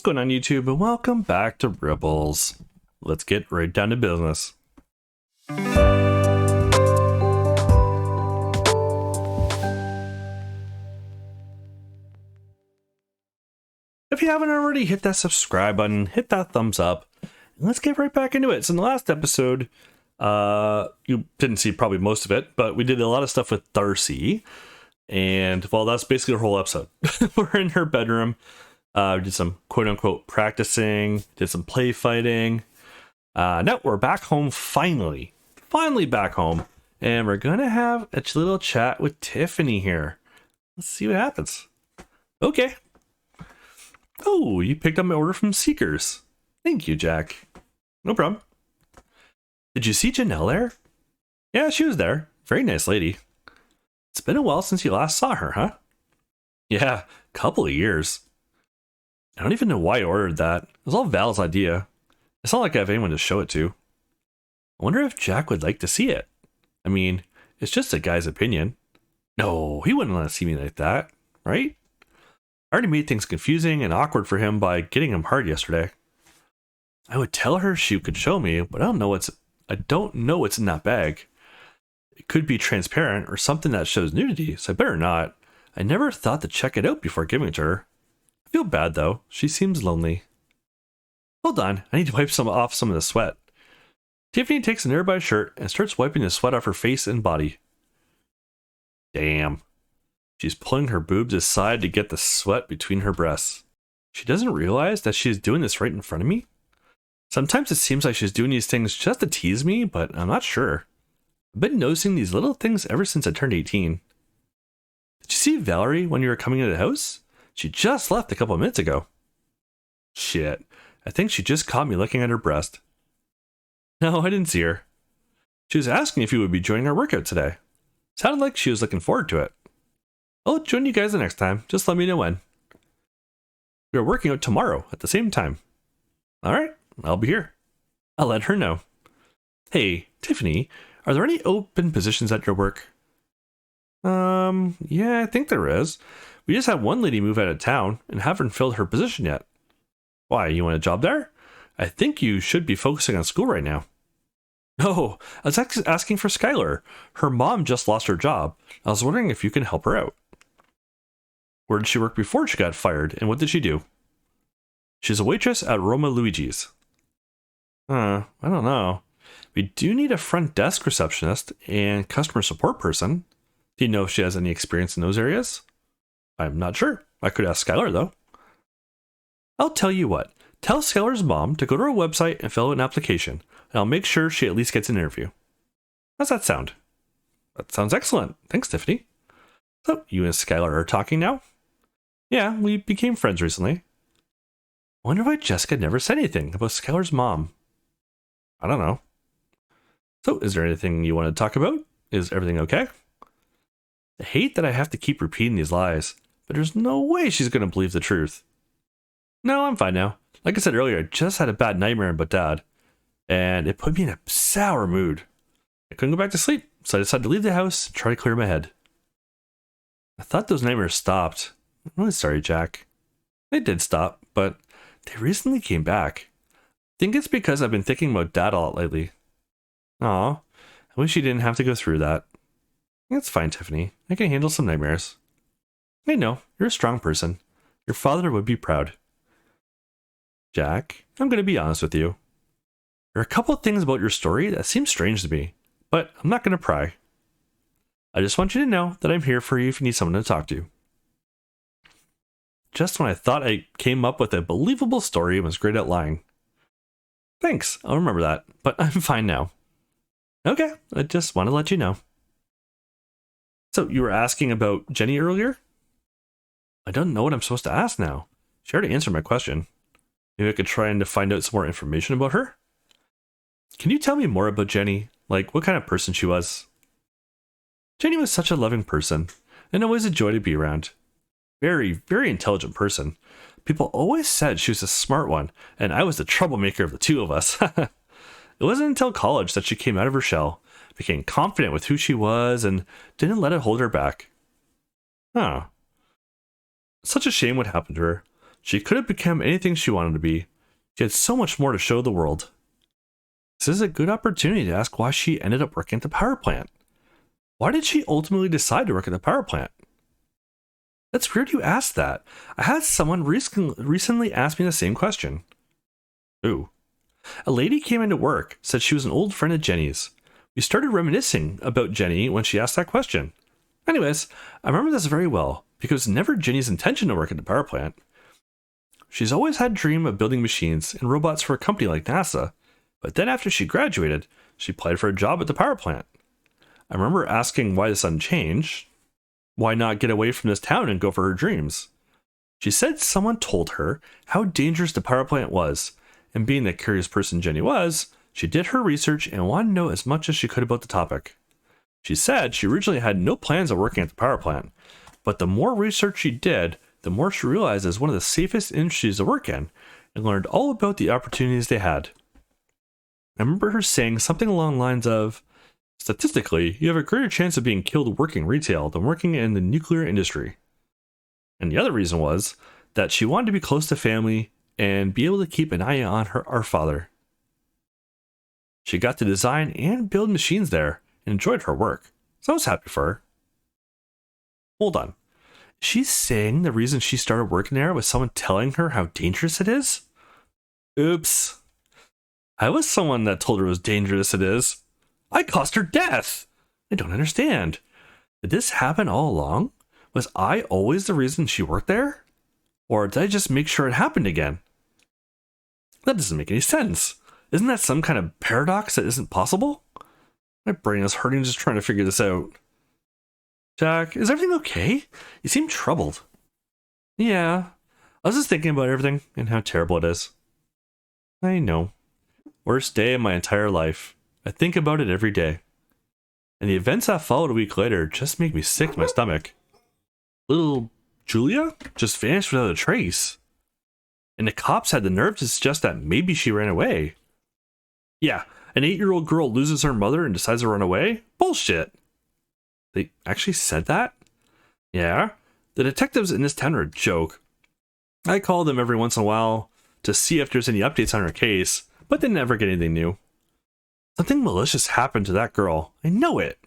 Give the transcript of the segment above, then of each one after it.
What's going on, YouTube, and welcome back to Rebels. Let's get right down to business. If you haven't already, hit that subscribe button, hit that thumbs up, and let's get right back into it. So in the last episode, you didn't see probably most of it, but we did a lot of stuff with Darcy. And, well, that's basically the whole episode. We're in her bedroom. We did some quote-unquote practicing, did some play fighting. Now we're back home finally. Finally back home. And we're going to have a little chat with Tiffany here. Let's see what happens. Okay. Oh, you picked up my order from Seekers. Thank you, Jack. No problem. Did you see Janelle there? Yeah, she was there. Very nice lady. It's been a while since you last saw her, huh? Yeah, couple of years. I don't even know why I ordered that. It was all Val's idea. It's not like I have anyone to show it to. I wonder if Jack would like to see it. I mean, it's just a guy's opinion. No, he wouldn't want to see me like that, right? I already made things confusing and awkward for him by getting him hard yesterday. I would tell her she could show me, but I don't know what's in that bag. It could be transparent or something that shows nudity, so I better not. I never thought to check it out before giving it to her. I feel bad though. She seems lonely. Hold on, I need to wipe off some of the sweat. Tiffany takes a nearby shirt and starts wiping the sweat off her face and body. Damn. She's pulling her boobs aside to get the sweat between her breasts. She doesn't realize that she is doing this right in front of me? Sometimes it seems like she's doing these things just to tease me, but I'm not sure. I've been noticing these little things ever since I turned 18. Did you see Valerie when you were coming into the house? She just left a couple of minutes ago. Shit, I think she just caught me looking at her breast. No, I didn't see her. She was asking if you would be joining our workout today. Sounded like she was looking forward to it. I'll join you guys the next time, just let me know when. We are working out tomorrow at the same time. Alright, I'll be here. I'll let her know. Hey, Tiffany, are there any open positions at your work? Yeah, I think there is. We just had one lady move out of town and haven't filled her position yet. Why, you want a job there? I think you should be focusing on school right now. No, I was asking for Skylar. Her mom just lost her job. I was wondering if you can help her out. Where did she work before she got fired, and what did she do? She's a waitress at Roma Luigi's. I don't know. We do need a front desk receptionist and customer support person. Do you know if she has any experience in those areas? I'm not sure. I could ask Skylar, though. I'll tell you what. Tell Skylar's mom to go to our website and fill out an application, and I'll make sure she at least gets an interview. How's that sound? That sounds excellent. Thanks, Tiffany. So, you and Skylar are talking now? Yeah, we became friends recently. I wonder why Jessica never said anything about Skylar's mom. I don't know. So, is there anything you want to talk about? Is everything okay? I hate that I have to keep repeating these lies, but there's no way she's going to believe the truth. No, I'm fine now. Like I said earlier, I just had a bad nightmare about Dad, and it put me in a sour mood. I couldn't go back to sleep, so I decided to leave the house and try to clear my head. I thought those nightmares stopped. I'm really sorry, Jack. They did stop, but they recently came back. I think it's because I've been thinking about Dad a lot lately. Aw, I wish you didn't have to go through that. It's fine, Tiffany. I can handle some nightmares. I know, you're a strong person. Your father would be proud. Jack, I'm going to be honest with you. There are a couple of things about your story that seem strange to me, but I'm not going to pry. I just want you to know that I'm here for you if you need someone to talk to. Just when I thought I came up with a believable story and was great at lying. Thanks, I'll remember that, but I'm fine now. Okay, I just want to let you know. So, you were asking about Jenny earlier? I don't know what I'm supposed to ask now. She already answered my question. Maybe I could try to find out some more information about her? Can you tell me more about Jenny? Like, what kind of person she was? Jenny was such a loving person, and always a joy to be around. Very, very intelligent person. People always said she was a smart one, and I was the troublemaker of the two of us. It wasn't until college that she came out of her shell, became confident with who she was, and didn't let it hold her back. Huh. Such a shame what happened to her. She could have become anything she wanted to be. She had so much more to show the world. This is a good opportunity to ask why she ended up working at the power plant. Why did she ultimately decide to work at the power plant? That's weird you asked that. I had someone recently ask me the same question. Ooh. A lady came into work, said she was an old friend of Jenny's. We started reminiscing about Jenny when she asked that question. Anyways, I remember this very well, because it was never Jenny's intention to work at the power plant. She's always had a dream of building machines and robots for a company like NASA, but then after she graduated, she applied for a job at the power plant. I remember asking why the sudden change. Why not get away from this town and go for her dreams? She said someone told her how dangerous the power plant was, and being the curious person Jenny was, she did her research and wanted to know as much as she could about the topic. She said she originally had no plans of working at the power plant, but the more research she did, the more she realized it was one of the safest industries to work in, and learned all about the opportunities they had. I remember her saying something along the lines of, statistically, you have a greater chance of being killed working retail than working in the nuclear industry. And the other reason was that she wanted to be close to family and be able to keep an eye on our father. She got to design and build machines there and enjoyed her work, so I was happy for her. Hold on. She's saying the reason she started working there was someone telling her how dangerous it is? Oops. I was someone that told her it was dangerous it is. I caused her death. I don't understand. Did this happen all along? Was I always the reason she worked there? Or did I just make sure it happened again? That doesn't make any sense. Isn't that some kind of paradox that isn't possible? My brain is hurting just trying to figure this out. Jack, is everything okay? You seem troubled. Yeah, I was just thinking about everything and how terrible it is. I know. Worst day of my entire life. I think about it every day. And the events that followed a week later just make me sick to my stomach. Little Julia just vanished without a trace. And the cops had the nerve to suggest that maybe she ran away. Yeah, an 8-year-old girl loses her mother and decides to run away? Bullshit. They actually said that? Yeah. The detectives in this town are a joke. I call them every once in a while to see if there's any updates on her case, but they never get anything new. Something malicious happened to that girl. I know it.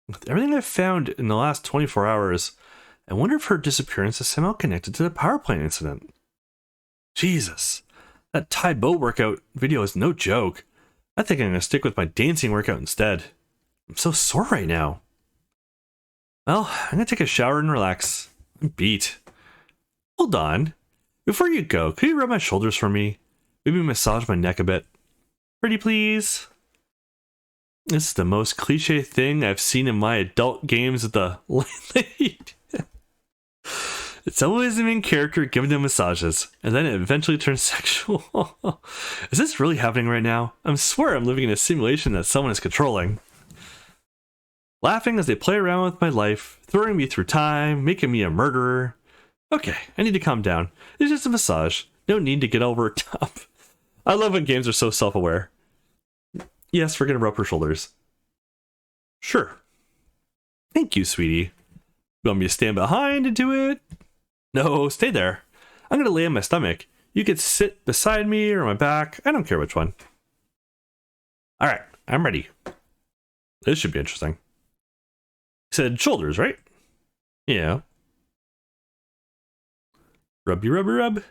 With everything I've found in the last 24 hours, I wonder if her disappearance is somehow connected to the power plant incident. Jesus, that Thai boat workout video is no joke. I think I'm going to stick with my dancing workout instead. I'm so sore right now. Well, I'm going to take a shower and relax. I'm beat. Hold on. Before you go, could you rub my shoulders for me? Maybe massage my neck a bit. Pretty please. This is the most cliche thing I've seen in my adult games with the lead. It's always the main character giving them massages, and then it eventually turns sexual. Is this really happening right now? I swear I'm living in a simulation that someone is controlling. Laughing as they play around with my life, throwing me through time, making me a murderer. Okay, I need to calm down. It's just a massage. No need to get all worked up. I love when games are so self-aware. Yes, we're gonna rub her shoulders. Sure. Thank you, sweetie. You want me to stand behind and do it? No, stay there. I'm gonna lay on my stomach. You could sit beside me or my back. I don't care which one. Alright, I'm ready. This should be interesting. You said shoulders, right? Yeah. Rubby, rubby, rub.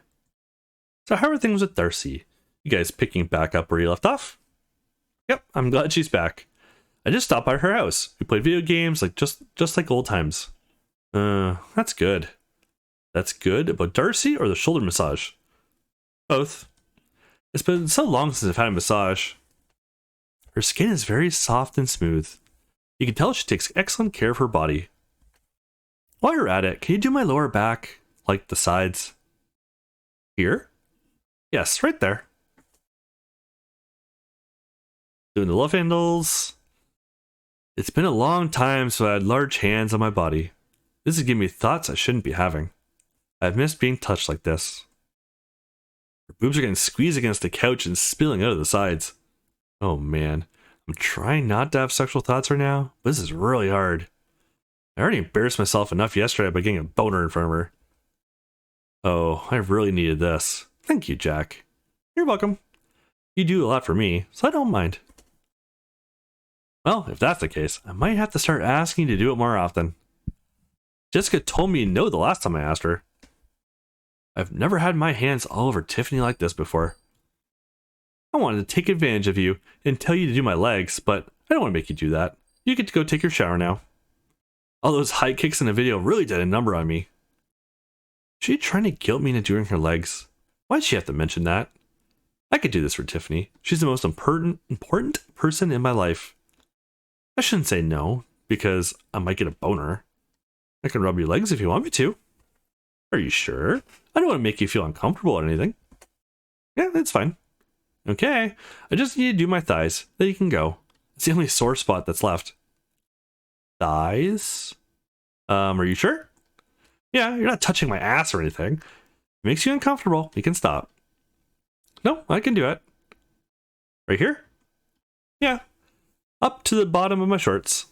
So how are things with Darcy? You guys picking back up where you left off? Yep, I'm glad she's back. I just stopped by her house. We played video games like just like old times. That's good. That's good about Darcy or the shoulder massage? Both. It's been so long since I've had a massage. Her skin is very soft and smooth. You can tell she takes excellent care of her body. While you're at it, can you do my lower back, like the sides? Here? Yes, right there. Doing the love handles. It's been a long time since I had large hands on my body. This is giving me thoughts I shouldn't be having. I've missed being touched like this. Her boobs are getting squeezed against the couch and spilling out of the sides. Oh man, I'm trying not to have sexual thoughts right now, but this is really hard. I already embarrassed myself enough yesterday by getting a boner in front of her. Oh, I really needed this. Thank you, Jack. You're welcome. You do a lot for me, so I don't mind. Well, if that's the case, I might have to start asking you to do it more often. Jessica told me no the last time I asked her. I've never had my hands all over Tiffany like this before. I wanted to take advantage of you and tell you to do my legs, but I don't want to make you do that. You get to go take your shower now. All those high kicks in the video really did a number on me. She trying to guilt me into doing her legs. Why'd she have to mention that? I could do this for Tiffany. She's the most important person in my life. I shouldn't say no, because I might get a boner. I can rub your legs if you want me to. Are you sure? I don't want to make you feel uncomfortable or anything. Yeah, that's fine. Okay, I just need to do my thighs. Then you can go. It's the only sore spot that's left. Thighs? Are you sure? Yeah, you're not touching my ass or anything. It makes you uncomfortable. You can stop. No, I can do it. Right here? Yeah. Up to the bottom of my shorts.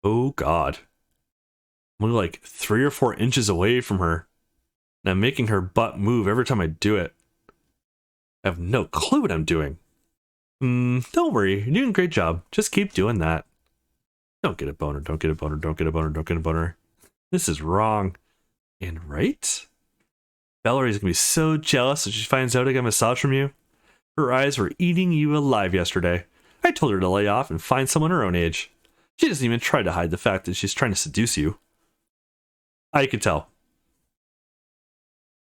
Oh, God. I'm only like 3 or 4 inches away from her. And I'm making her butt move every time I do it. I have no clue what I'm doing. Don't worry. You're doing a great job. Just keep doing that. Don't get a boner. Don't get a boner. Don't get a boner. Don't get a boner. This is wrong. And right? Valerie's gonna be so jealous when she finds out I got a massage from you. Her eyes were eating you alive yesterday. I told her to lay off and find someone her own age. She doesn't even try to hide the fact that she's trying to seduce you. I can tell.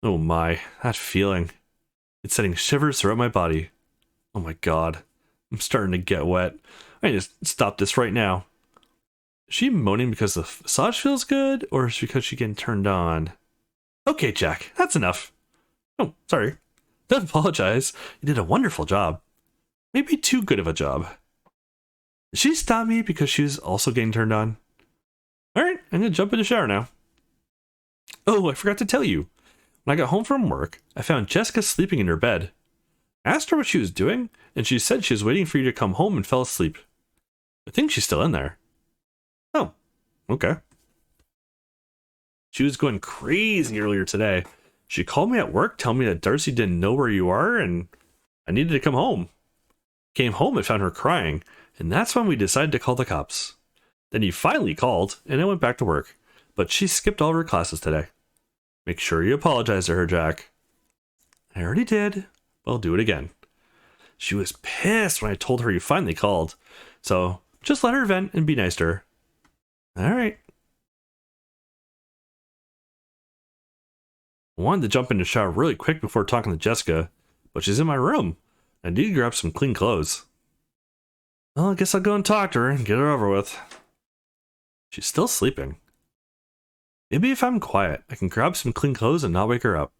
Oh my, that feeling. It's sending shivers throughout my body. Oh my God. I'm starting to get wet. I need to stop this right now. Is she moaning because the massage feels good, or is it because she's getting turned on? Okay, Jack, that's enough. Oh, sorry. Don't apologize. You did a wonderful job. Maybe too good of a job. Did she stop me because she was also getting turned on? Alright, I'm gonna jump in the shower now. Oh, I forgot to tell you. When I got home from work, I found Jessica sleeping in her bed. I asked her what she was doing, and she said she was waiting for you to come home and fell asleep. I think she's still in there. Oh, okay. She was going crazy earlier today. She called me at work telling me that Darcy didn't know where you are and I needed to come home. Came home and found her crying, and that's when we decided to call the cops. Then you finally called, and I went back to work, but she skipped all of her classes today. Make sure you apologize to her, Jack. I already did, but I'll do it again. She was pissed when I told her you finally called, so just let her vent and be nice to her. Alright. I wanted to jump in the shower really quick before talking to Jessica, but she's in my room. I need to grab some clean clothes. Well, I guess I'll go and talk to her and get her over with. She's still sleeping. Maybe if I'm quiet, I can grab some clean clothes and not wake her up.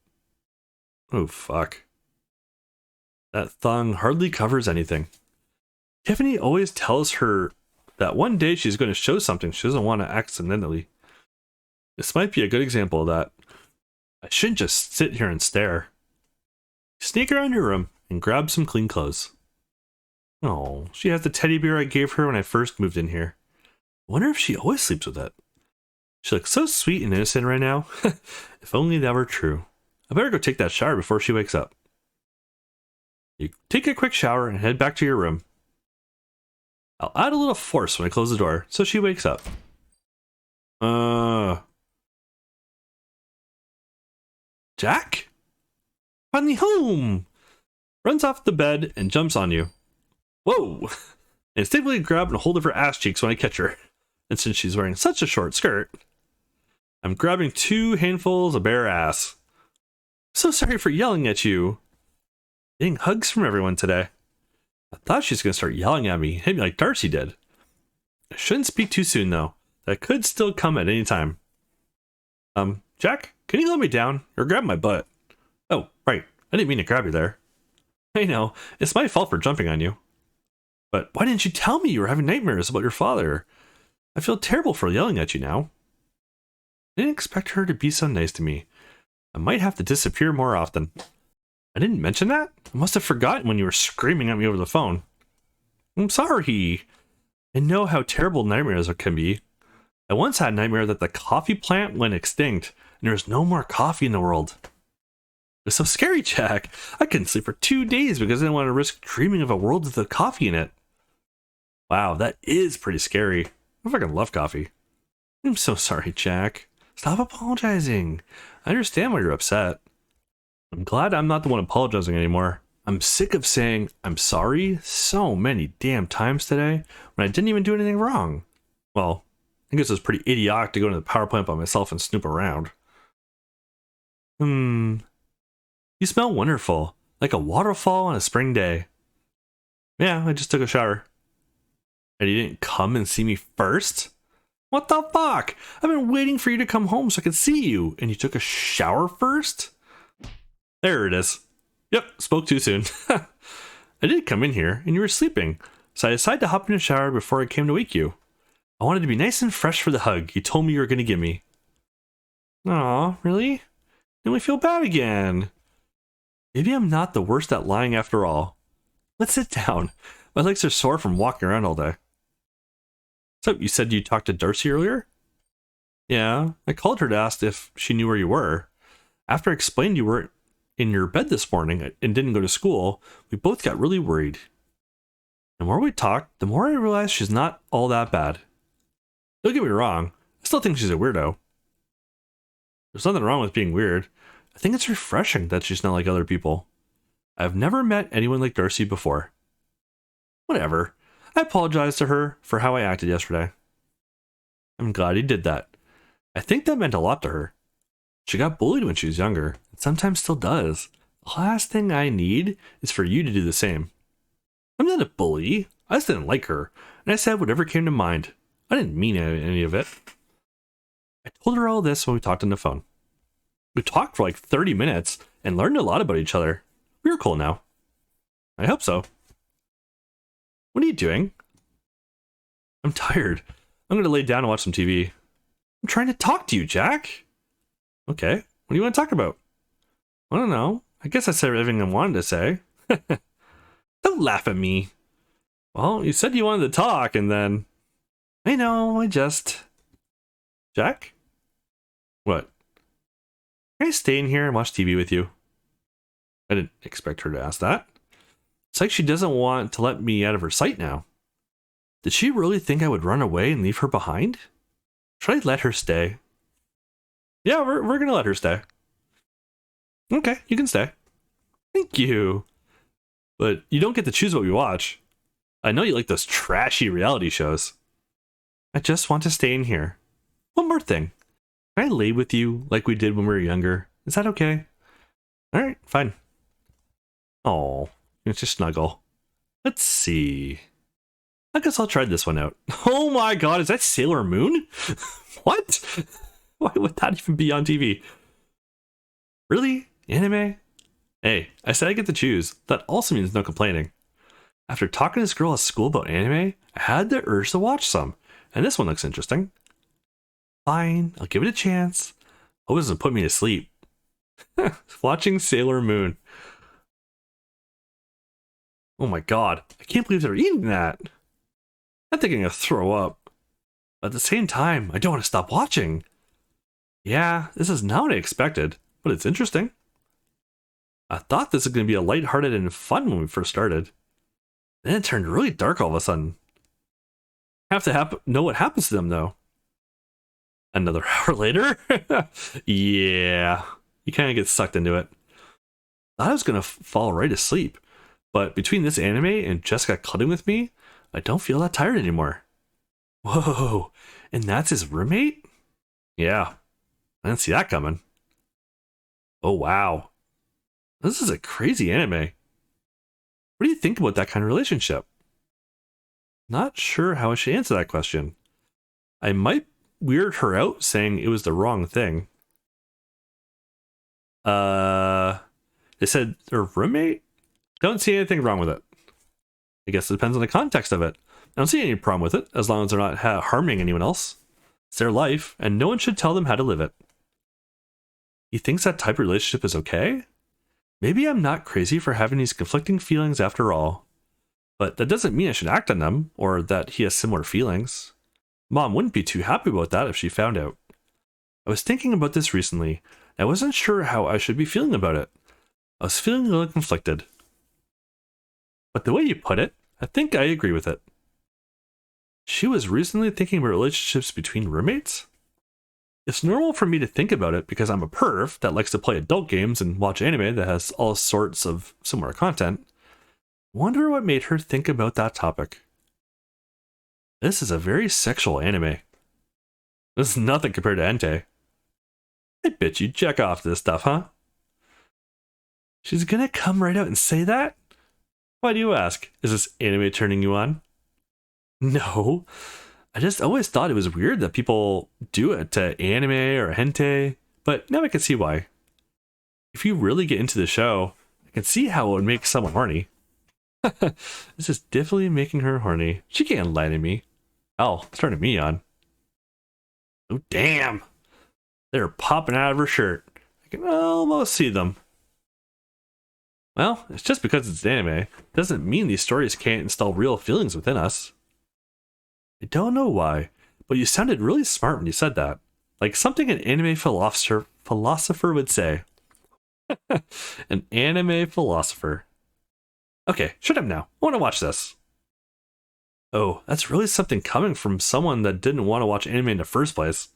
Oh, fuck. That thong hardly covers anything. Tiffany always tells her that one day she's going to show something she doesn't want to accidentally. This might be a good example of that. I shouldn't just sit here and stare. Sneak around your room and grab some clean clothes. Oh, she has the teddy bear I gave her when I first moved in here. I wonder if she always sleeps with it. She looks so sweet and innocent right now. If only that were true. I better go take that shower before she wakes up. You take a quick shower and head back to your room. I'll add a little force when I close the door so she wakes up. Jack? Finally home! Runs off the bed and jumps on you. Whoa! I instinctively grab and hold of her ass cheeks when I catch her. And since she's wearing such a short skirt, I'm grabbing 2 handfuls of bare ass. So sorry for yelling at you. Getting hugs from everyone today. I thought she was going to start yelling at me, hit me like Darcy did. I shouldn't speak too soon though. That could still come at any time. Jack, can you let me down or grab my butt? Oh, right. I didn't mean to grab you there. I know, it's my fault for jumping on you. But why didn't you tell me you were having nightmares about your father? I feel terrible for yelling at you now. I didn't expect her to be so nice to me. I might have to disappear more often. I didn't mention that? I must have forgotten when you were screaming at me over the phone. I'm sorry. I know how terrible nightmares can be. I once had a nightmare that the coffee plant went extinct and there was no more coffee in the world. It was so scary, Jack. I couldn't sleep for 2 days because I didn't want to risk dreaming of a world with the coffee in it. Wow, that is pretty scary. I fucking love coffee. I'm so sorry, Jack. Stop apologizing. I understand why you're upset. I'm glad I'm not the one apologizing anymore. I'm sick of saying I'm sorry so many damn times today when I didn't even do anything wrong. Well, I guess it's pretty idiotic to go into the power plant by myself and snoop around. You smell wonderful, like a waterfall on a spring day. Yeah, I just took a shower. And you didn't come and see me first? What the fuck? I've been waiting for you to come home so I could see you, and you took a shower first? There it is. Yep, spoke too soon. I did come in here, and you were sleeping, so I decided to hop in the shower before I came to wake you. I wanted to be nice and fresh for the hug you told me you were going to give me. Aw, really? Then we feel bad again. Maybe I'm not the worst at lying after all. Let's sit down. My legs are sore from walking around all day. So, you said you talked to Darcy earlier? Yeah, I called her to ask if she knew where you were. After I explained you were in your bed this morning and didn't go to school, we both got really worried. The more we talked, the more I realized she's not all that bad. Don't get me wrong, I still think she's a weirdo. There's nothing wrong with being weird. I think it's refreshing that she's not like other people. I've never met anyone like Darcy before. Whatever. I apologized to her for how I acted yesterday. I'm glad you did that. I think that meant a lot to her. She got bullied when she was younger, and sometimes still does. The last thing I need is for you to do the same. I'm not a bully. I just didn't like her, and I said whatever came to mind. I didn't mean any of it. I told her all this when we talked on the phone. We talked for like 30 minutes and learned a lot about each other. We're cool now. I hope so. What are you doing? I'm tired. I'm going to lay down and watch some TV. I'm trying to talk to you, Jack. Okay, what do you want to talk about? I don't know. I guess I said everything I wanted to say. Don't laugh at me. Well, you said you wanted to talk and then... I know, I just... Jack? What? Can I stay in here and watch TV with you? I didn't expect her to ask that. It's like she doesn't want to let me out of her sight now. Did she really think I would run away and leave her behind? Should I let her stay? Yeah, we're gonna let her stay. Okay, you can stay. Thank you. But you don't get to choose what we watch. I know you like those trashy reality shows. I just want to stay in here. One more thing. Can I lay with you like we did when we were younger? Is that okay? Alright, fine. Oh, it's just snuggle. Let's see. I guess I'll try this one out. Oh my god, is that Sailor Moon? What? Why would that even be on TV? Really? Anime? Hey, I said I get to choose. That also means no complaining. After talking to this girl at school about anime, I had the urge to watch some. And this one looks interesting. Fine, I'll give it a chance. Hope it doesn't put me to sleep. Watching Sailor Moon. Oh my god, I can't believe they're eating that. I'm thinking of throw up. But at the same time, I don't want to stop watching. Yeah, this is not what I expected, but it's interesting. I thought this was going to be a lighthearted and fun when we first started. Then it turned really dark all of a sudden. I have to know what happens to them though. Another hour later? Yeah, you kind of get sucked into it. I was going to fall right asleep, but between this anime and Jessica cuddling with me, I don't feel that tired anymore. Whoa, and that's his roommate? Yeah, I didn't see that coming. Oh wow, this is a crazy anime. What do you think about that kind of relationship? Not sure how I should answer that question. I might weird her out saying it was the wrong thing. They said her roommate? Don't see anything wrong with it. I guess it depends on the context of it. I don't see any problem with it, as long as they're not harming anyone else. It's their life, and no one should tell them how to live it. He thinks that type of relationship is okay? Maybe I'm not crazy for having these conflicting feelings after all. But that doesn't mean I should act on them, or that he has similar feelings. Mom wouldn't be too happy about that if she found out. I was thinking about this recently. I wasn't sure how I should be feeling about it. I was feeling a little conflicted. But the way you put it, I think I agree with it. She was recently thinking about relationships between roommates? It's normal for me to think about it because I'm a perv that likes to play adult games and watch anime that has all sorts of similar content. Wonder what made her think about that topic. This is a very sexual anime. This is nothing compared to hentai. I bet you check off this stuff, huh? She's gonna come right out and say that? Why do you ask? Is this anime turning you on? No. I just always thought it was weird that people do it to anime or hentai, but now I can see why. If you really get into the show, I can see how it would make someone horny. This is definitely making her horny. She can't lie to me. Oh, it's turning me on. Oh, damn. They're popping out of her shirt. I can almost see them. Well, it's just because it's anime. Doesn't mean these stories can't install real feelings within us. I don't know why, but you sounded really smart when you said that. Like something an anime philosopher would say. An anime philosopher. Okay, shut up now. I want to watch this. Oh, that's really something coming from someone that didn't want to watch anime in the first place.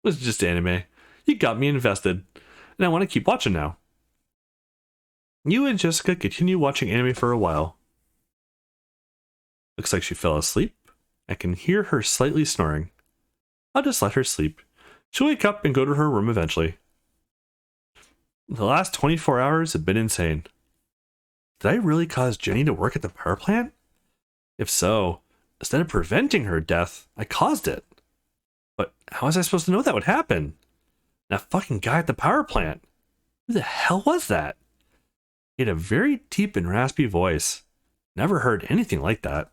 It was just anime. You got me invested, and I want to keep watching now. You and Jessica continue watching anime for a while. Looks like she fell asleep. I can hear her slightly snoring. I'll just let her sleep. She'll wake up and go to her room eventually. The last 24 hours have been insane. Did I really cause Jenny to work at the power plant? If so, instead of preventing her death, I caused it. But how was I supposed to know that would happen? That fucking guy at the power plant. Who the hell was that? He had a very deep and raspy voice. Never heard anything like that.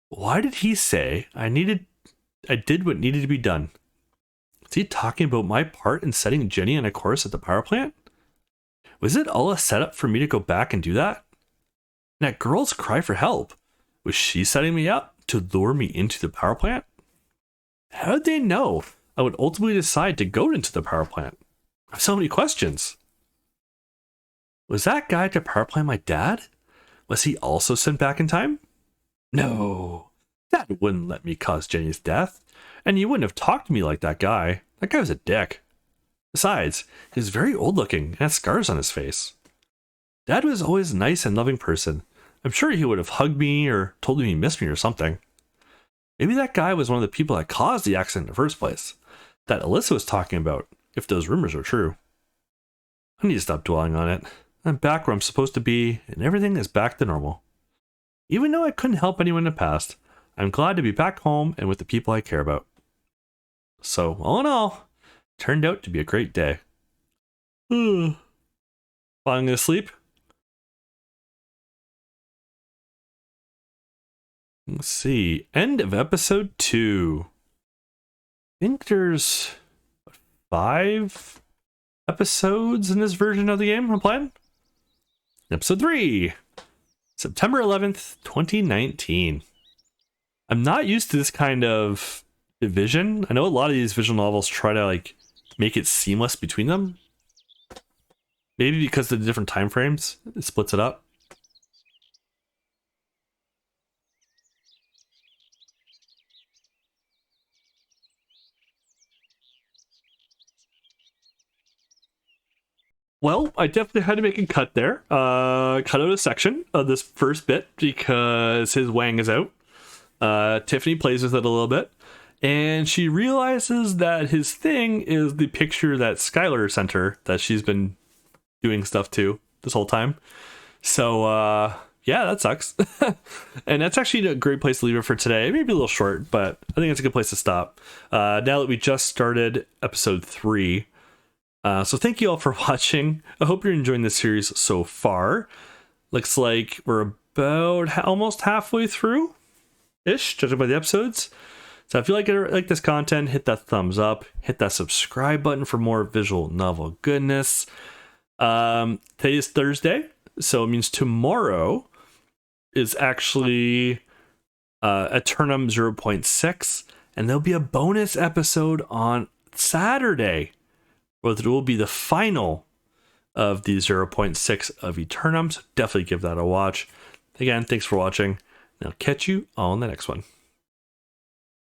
Why did he say I did what needed to be done? Was he talking about my part in setting Jenny on a course at the power plant? Was it all a setup for me to go back and do that? And that girl's cry for help. Was she setting me up to lure me into the power plant? How did they know I would ultimately decide to go into the power plant? I have so many questions. Was that guy at the power plant my dad? Was he also sent back in time? No, Dad wouldn't let me cause Jenny's death, and he wouldn't have talked to me like that guy. That guy was a dick. Besides, he was very old looking and had scars on his face. Dad was always a nice and loving person. I'm sure he would have hugged me or told me he missed me or something. Maybe that guy was one of the people that caused the accident in the first place, that Alyssa was talking about, if those rumors are true. I need to stop dwelling on it. I'm back where I'm supposed to be, and everything is back to normal. Even though I couldn't help anyone in the past, I'm glad to be back home and with the people I care about. So, all in all, turned out to be a great day. Falling asleep? Let's see. End of episode 2. I think there's 5 episodes in this version of the game I'm playing. Episode 3. September 11th, 2019. I'm not used to this kind of division. I know a lot of these visual novels try to like make it seamless between them. Maybe because of the different time frames, it splits it up. Well, I definitely had to make a cut there. Cut out a section of this first bit because his wang is out. Tiffany plays with it a little bit, and she realizes that his thing is the picture that Skylar sent her that she's been doing stuff to this whole time. So, yeah, that sucks. And that's actually a great place to leave it for today. Maybe a little short, but I think it's a good place to stop. Now that we just started episode 3. So thank you all for watching. I hope you're enjoying this series so far. Looks like we're about almost halfway through ish, judging by the episodes. So if you like this content, hit that thumbs up, hit that subscribe button for more visual novel goodness. Today is Thursday, so it means tomorrow is actually Eternum 0.6, and there'll be a bonus episode on Saturday, where it will be the final of the 0.6 of Eternum. So definitely give that a watch. Again, thanks for watching, and I'll catch you on the next one.